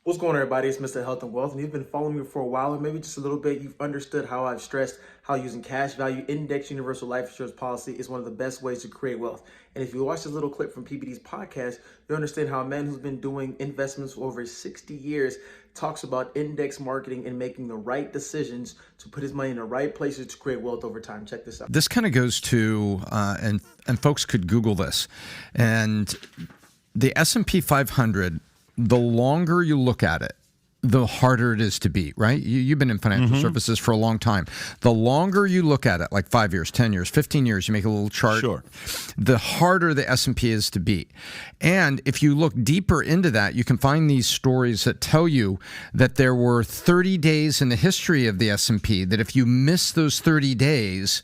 What's going on, everybody? It's Mr. Health and Wealth, and you've been following me for a while, or maybe just a little bit. You've understood how I've stressed how using cash value index universal life insurance policy is one of the best ways to create wealth. And if you watch this little clip from PPD's podcast, you understand how a man who's been doing investments for over 60 years talks about index marketing and making the right decisions to put his money in the right places to create wealth over time. Check this out. This kind of goes to, and folks could Google this, and the S&P 500, the longer you look at it, the harder it is to beat, right? You've been in financial services for a long time. The longer you look at it, like 5 years, 10 years, 15 years, you make a little chart, Sure. the harder the S&P is to beat. And if you look deeper into that, you can find these stories that tell you that there were 30 days in the history of the S&P that if you miss those 30 days,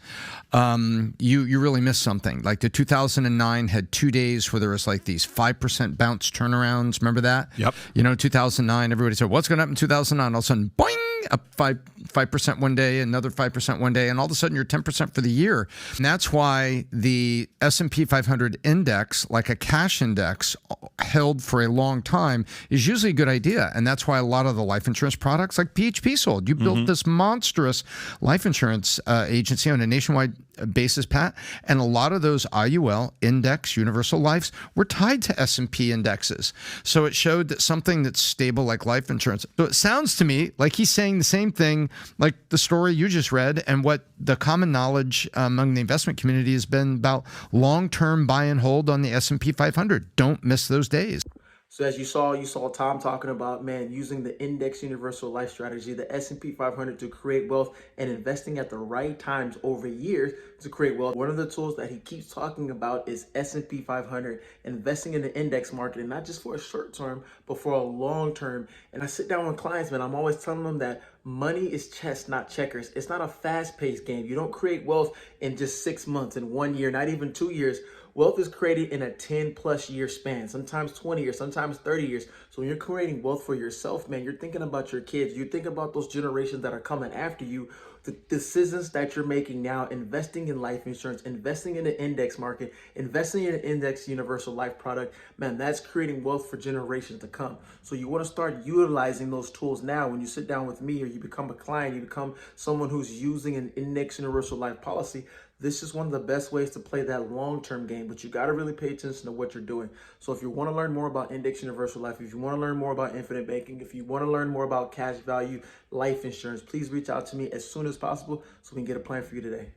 you really missed something. Like the 2009 had 2 days where there was like these 5% bounce turnarounds. Remember that? Yep. 2009, everybody said, what's going to happen in 2009? All of a sudden, boing, up 5% one day, another 5% one day, and all of a sudden you're 10% for the year. And that's why the S&P 500 index, like a cash index held for a long time, is usually a good idea. And that's why a lot of the life insurance products like PHP sold. You built this monstrous life insurance agency on a nationwide basis, Pat, and a lot of those IUL index universal lives were tied to S&P indexes. So it showed that something that's stable like life insurance. So it sounds to me like he's saying the same thing like the story you just read and what the common knowledge among the investment community has been about long-term buy and hold on the S&P 500. Don't miss those days. So as you saw Tom talking about, man, using the index universal life strategy, the S&P 500 to create wealth and investing at the right times over years to create wealth. One of the tools that he keeps talking about is S&P 500, investing in the index market, and not just for a short term, but for a long term. And I sit down with clients, man, I'm always telling them that money is chess, not checkers. It's not a fast-paced game. You don't create wealth in just 6 months, in 1 year, not even 2 years. Wealth is created in a 10 plus year span, sometimes 20 years, sometimes 30 years. So when you're creating wealth for yourself, man, you're thinking about your kids. You think about those generations that are coming after you. The decisions that you're making now, investing in life insurance, investing in the index market, investing in an index universal life product, man, that's creating wealth for generations to come. So you want to start utilizing those tools now. When you sit down with me or you become a client, you become someone who's using an index universal life policy, this is one of the best ways to play that long-term game, but you got to really pay attention to what you're doing. So if you want to learn more about index universal life, if you want to learn more about infinite banking, if you want to learn more about cash value life insurance, please reach out to me as soon as possible so we can get a plan for you today.